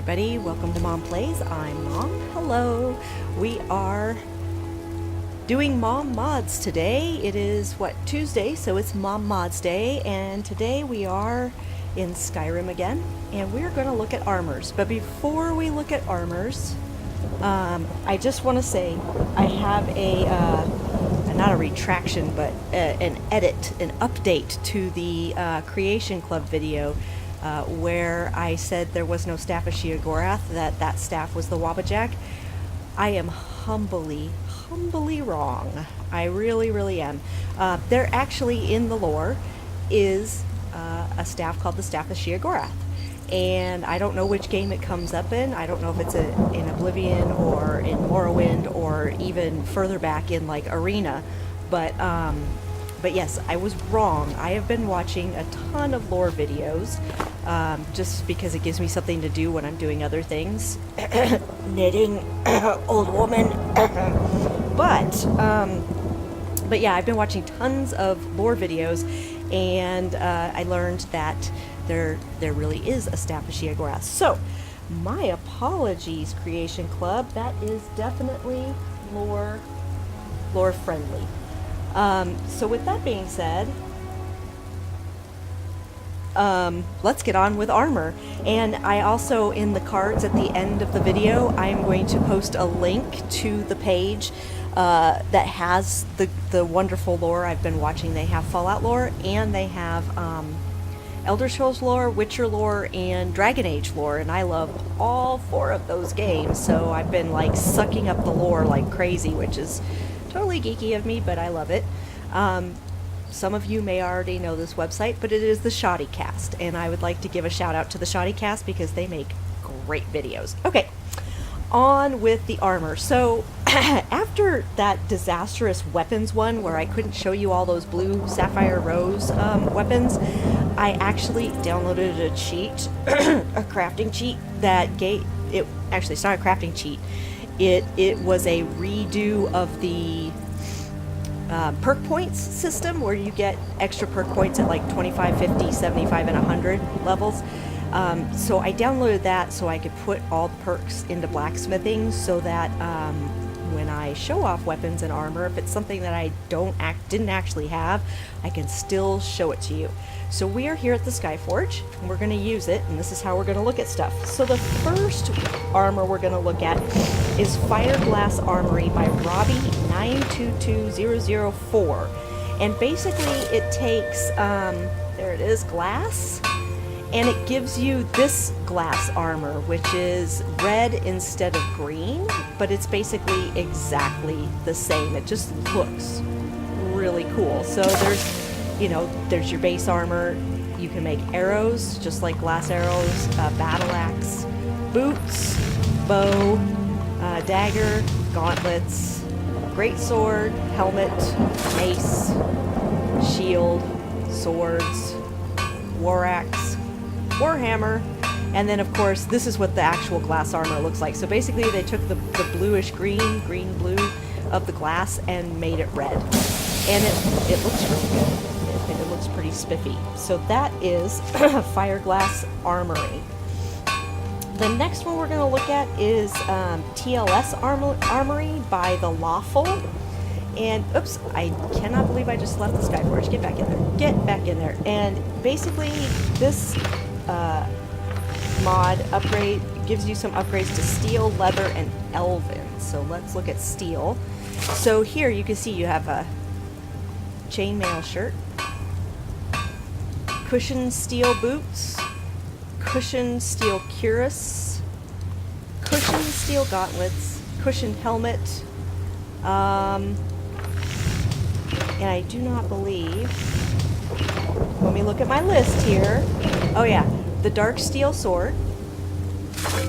everybody, welcome to Mom Plays. I'm Mom. Hello. We are doing Mom Mods today. It is Tuesday, so it's Mom Mods Day, and today we are in Skyrim again, and we're going to look at armors. But before we look at armors, I just want to say I have not a retraction, but an update to the Creation Club video where I said there was no staff of Sheogorath, that staff was the Wabbajack. I am humbly wrong. I really am. There actually in the lore is a staff called the Staff of Sheogorath. And I don't know which game it comes up in. I don't know if it's in Oblivion or in Morrowind or even further back in like Arena. But yes, I was wrong. I have been watching a ton of lore videos just because it gives me something to do when I'm doing other things. Knitting, old woman. But yeah, I've been watching tons of lore videos, and I learned that there really is a Staff of Sheogorath. So, my apologies, Creation Club. That is definitely lore friendly. So with that being said, let's get on with armor. And I also, in the cards at the end of the video, I'm going to post a link to the page that has the wonderful lore I've been watching. They have Fallout lore, and they have Elder Scrolls lore, Witcher lore, and Dragon Age lore, and I love all four of those games, so I've been like sucking up the lore like crazy, which is totally geeky of me, but I love it. Some of you may already know this website, but it is the Shoddy Cast, and I would like to give a shout out to the Shoddy Cast because they make great videos. Okay, on with the armor. So after that disastrous weapons one where I couldn't show you all those blue sapphire rose weapons, I actually downloaded a cheat, a crafting cheat that gave it. Actually, it's not a crafting cheat. It was a redo of the perk points system where you get extra perk points at like 25, 50, 75, and 100 levels. So I downloaded that so I could put all the perks into blacksmithing so that when I show off weapons and armor, if it's something that I didn't actually have, I can still show it to you. So we are here at the Skyforge, and we're going to use it, and this is how we're going to look at stuff. So the first armor we're going to look at is Fireglass Armory by Robbie 922004. And basically it takes, there it is, glass, and it gives you this glass armor, which is red instead of green, but it's basically exactly the same. It just looks really cool. So there's your base armor. You can make arrows, just like glass arrows, battle axe, boots, bow, dagger, gauntlets, greatsword, helmet, mace, shield, swords, war axe, warhammer, and then of course this is what the actual glass armor looks like. So basically they took the bluish green blue of the glass and made it red, and it looks really good. It looks pretty spiffy. So that is Fireglass Armory. The next one we're going to look at is TLS Armory by The Lawful. And, oops, I cannot believe I just left the Skyforge. Get back in there. Get back in there. And basically, this mod upgrade gives you some upgrades to steel, leather, and elven. So let's look at steel. So here you can see you have a chainmail shirt, cushioned steel boots, cushioned steel cuirass, cushioned steel gauntlets, cushioned helmet, and I do not believe, let me look at my list here. Oh yeah, the dark steel sword,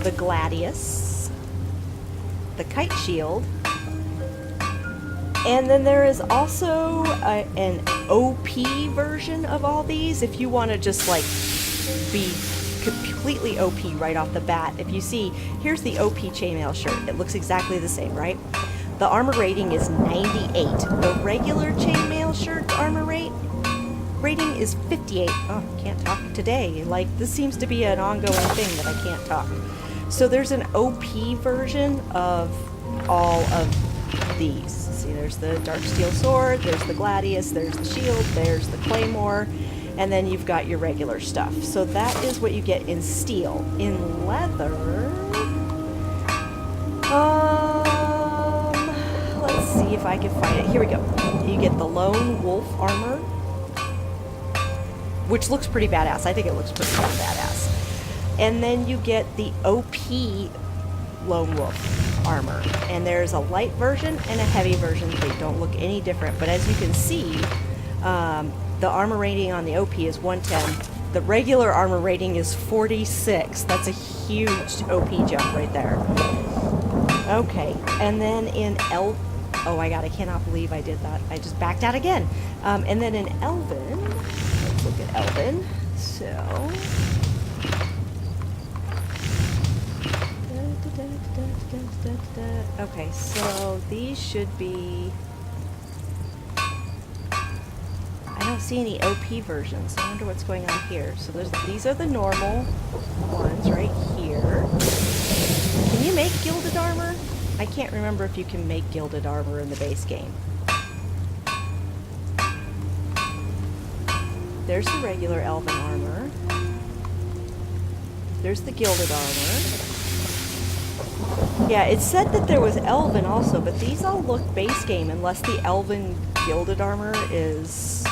the gladius, the kite shield, and then there is also an OP version of all these if you want to just like be completely OP right off the bat. If you see, here's the OP chainmail shirt. It looks exactly the same, right? The armor rating is 98. The regular chainmail shirt armor rating is 58. Oh, can't talk today. Like, this seems to be an ongoing thing that I can't talk. So there's an OP version of all of these. See, there's the Dark Steel Sword, there's the Gladius, there's the Shield, there's the Claymore, and then you've got your regular stuff. So that is what you get in steel. In leather... let's see if I can find it. Here we go. You get the Lone Wolf armor, which looks pretty badass. I think it looks pretty badass. And then you get the OP Lone Wolf armor. And there's a light version and a heavy version. They don't look any different. But as you can see, the armor rating on the OP is 110. The regular armor rating is 46. That's a huge OP jump right there. Okay, and then in oh my god, I cannot believe I did that. I just backed out again. And then in Elven, let's look at Elven. So, okay, so these should be, I don't see any OP versions. I wonder what's going on here. So these are the normal ones right here. Can you make gilded armor? I can't remember if you can make gilded armor in the base game. There's the regular elven armor. There's the gilded armor. Yeah, it said that there was elven also, but these all look base game unless the elven gilded armor is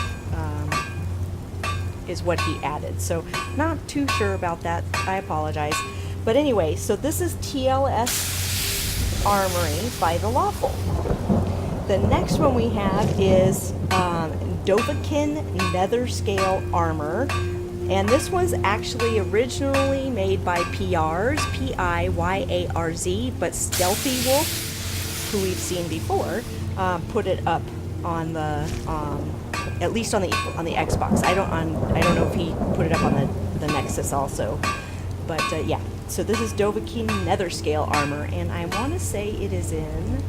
what he added. So not too sure about that. I apologize. But anyway, so this is TLS Armory by the Lawful. The next one we have is Dovahkiin Nether Scale Armor. And this was actually originally made by PRs, P-I-Y-A-R-Z, but Stealthy Wolf, who we've seen before, put it up on the, at least on the Xbox. I don't know if he put it up on the Nexus also, but yeah. So this is Dovahkiin Nether Scale Armor, and I want to say it is in,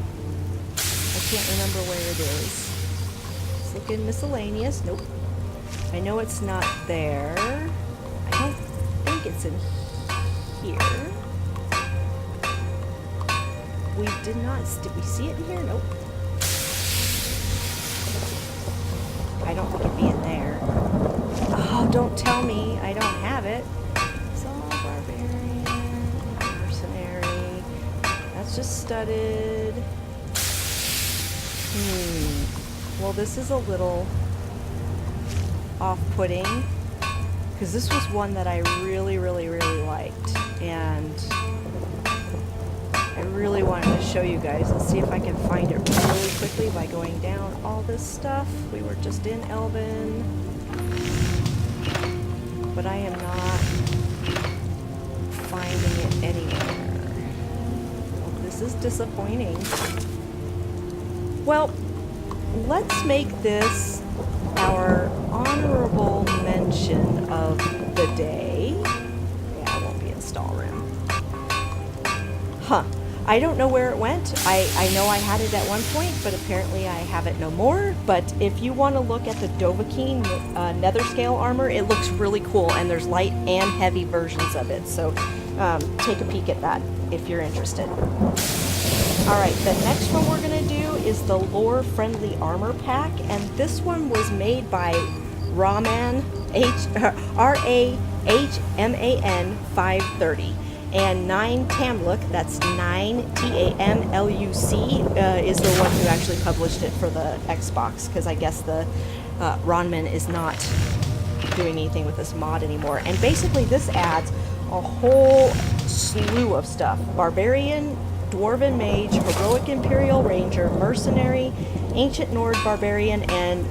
I can't remember where it is. Let's look in miscellaneous. Nope. I know it's not there. I don't think it's in here. Did we see it in here? Nope. I don't think it'd be in there. Oh, don't tell me I don't have it. Just studded. Well, this is a little off-putting because this was one that I really liked, and I really wanted to show you guys. Let's see if I can find it really quickly by going down all this stuff. We were just in Elven, but I am not finding it anywhere. This is disappointing. Well, let's make this our honorable mention of the day. Yeah, it won't be install room. Huh. I don't know where it went. I know I had it at one point, but apparently I have it no more. But if you want to look at the Dovahkiin Nether Scale Armor, it looks really cool, and there's light and heavy versions of it. So take a peek at that if you're interested. Alright, the next one we're going to do is the Lore Friendly Armor Pack, and this one was made by Rahman, R-A-H-M-A-N 530. And 9 Tamluc, that's 9 T-A-M-L-U-C, is the one who actually published it for the Xbox, because I guess the Rahman is not doing anything with this mod anymore. And basically this adds a whole slew of stuff. Barbarian, Dwarven Mage, Heroic Imperial Ranger, Mercenary, Ancient Nord Barbarian, and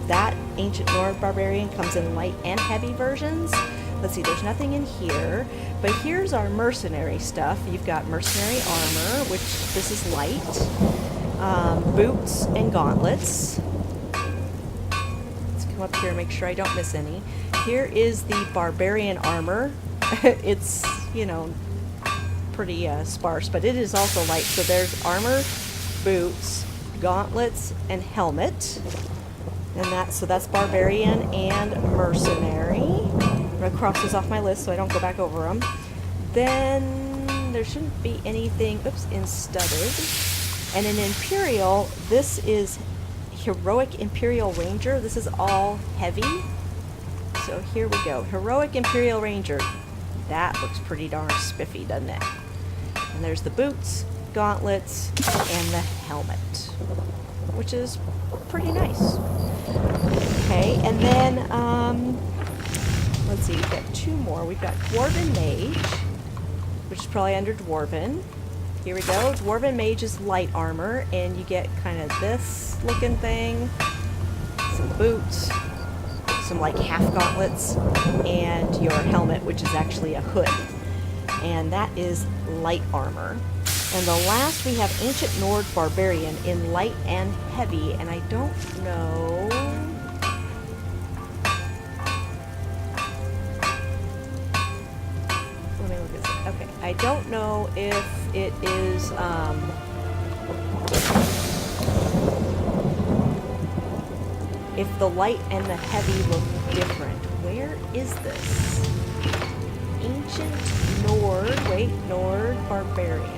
that Ancient Nord Barbarian comes in light and heavy versions. Let's see, there's nothing in here, but here's our Mercenary stuff. You've got Mercenary Armor, which this is light, boots and gauntlets. Let's come up here and make sure I don't miss any. Here is the Barbarian Armor. It's, you know, pretty sparse, but it is also light. So there's armor, boots, gauntlets, and helmet. And that's Barbarian and Mercenary. I'm gonna cross those off my list so I don't go back over them. Then there shouldn't be anything, oops, in studded. And in Imperial, this is Heroic Imperial Ranger. This is all heavy. So here we go. Heroic Imperial Ranger. That looks pretty darn spiffy, doesn't it? And there's the boots, gauntlets, and the helmet, which is pretty nice. Okay, and then, let's see, we've got two more. We've got Dwarven Mage, which is probably under Dwarven. Here we go. Dwarven Mage is light armor, and you get kind of this looking thing, some boots, some like half gauntlets, and your helmet, which is actually a hood. And that is light armor. And the last we have Ancient Nord Barbarian in light and heavy, and I don't know. Let me look at this. Okay, I don't know if it is if the light and the heavy look different. Where is this? Ancient Nord, wait, Nord Barbarian.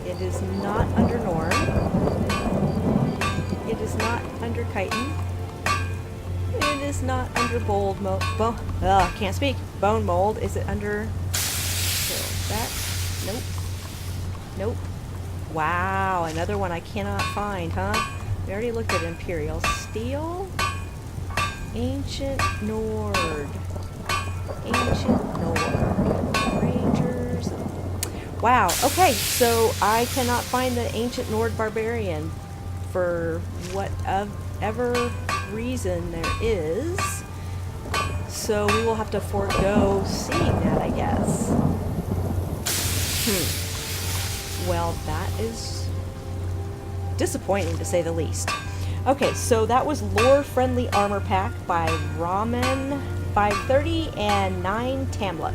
It is not under Norn. It is not under Chitin. It is not under Bold Mold. Can't speak. Bone Mold. Is it under that? Nope. Nope. Wow, another one I cannot find, huh? We already looked at Imperial. Steel. Ancient Nord. Ancient Nord. Rangers. Wow, okay, so I cannot find the Ancient Nord Barbarian for whatever reason there is. So we will have to forego seeing that, I guess. Well, that is disappointing to say the least. Okay, so that was Lore Friendly Armor Pack by Ramen 530 and 9 Tamluk.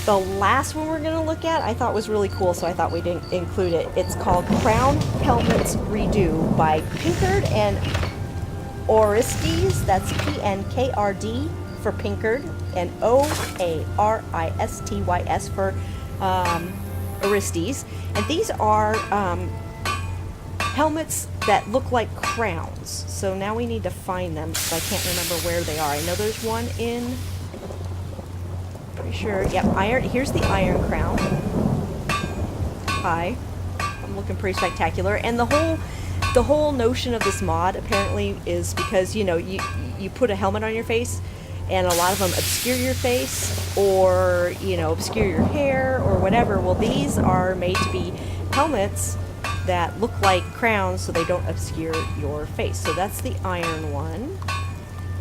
The last one we're going to look at I thought was really cool, so I thought we'd include it. It's called Crown Helmets Redo by Pinkard and Orestes. That's P-N-K-R-D for Pinkard and O-A-R-I-S-T-Y-S for Orestes. And these are helmets that look like crowns. So now we need to find them, because I can't remember where they are. I know there's one in... Pretty sure. Yep, iron. Here's the Iron Crown. Hi. I'm looking pretty spectacular. And the whole notion of this mod apparently is because, you know, you put a helmet on your face, and a lot of them obscure your face, or, you know, obscure your hair, or whatever. Well, these are made to be helmets that look like crowns, so they don't obscure your face. So that's the iron one.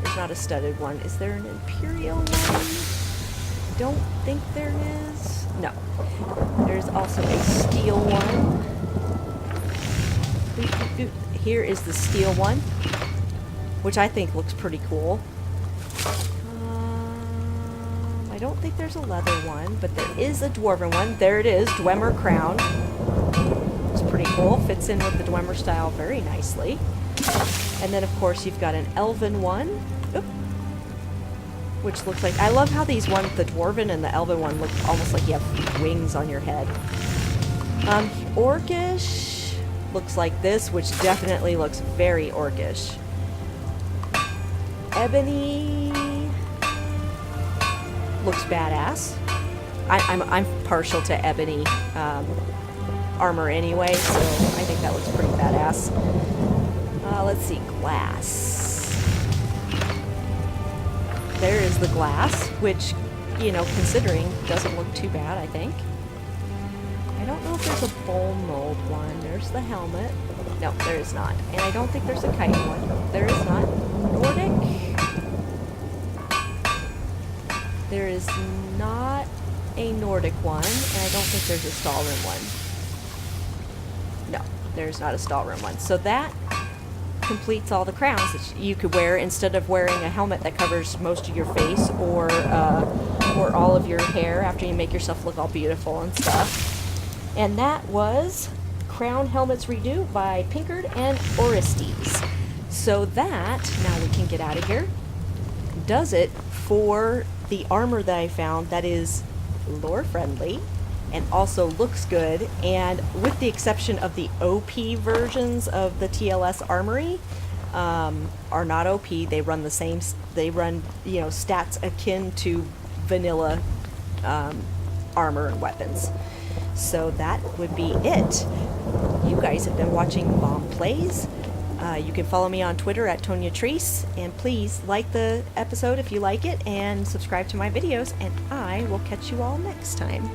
There's not a studded one. Is there an Imperial one? Don't think there is. No. There's also a steel one. Here is the steel one, which I think looks pretty cool. I don't think there's a leather one, but there is a dwarven one. There it is, Dwemer Crown. It's pretty cool. Fits in with the Dwemer style very nicely. And then, of course, you've got an elven one. Oop. Which looks like... I love how these ones, the dwarven and the elven one, look almost like you have wings on your head. Orcish looks like this, which definitely looks very orcish. Ebony looks badass. I'm partial to ebony armor anyway, so I think that looks pretty badass. Let's see, glass. There is the glass, which, you know, considering, doesn't look too bad, I think. I don't know if there's a bone mold one. There's the helmet. No, there is not. And I don't think there's a kite one. There is not. Nordic. There is not a Nordic one, and I don't think there's a Stahlroom one. No, there's not a Stahlroom one. So that completes all the crowns that you could wear instead of wearing a helmet that covers most of your face or all of your hair after you make yourself look all beautiful and stuff. And that was Crown Helmets Redo by Pinkard and Orestes. So that, now we can get out of here, does it for the armor that I found that is lore friendly and also looks good, and with the exception of the OP versions of the TLS Armory, are not OP. They run the same. They run, you know, stats akin to vanilla armor and weapons. So that would be it. You guys have been watching Mom Plays. You can follow me on Twitter at Tonya Treese, and please like the episode if you like it, and subscribe to my videos, and I will catch you all next time.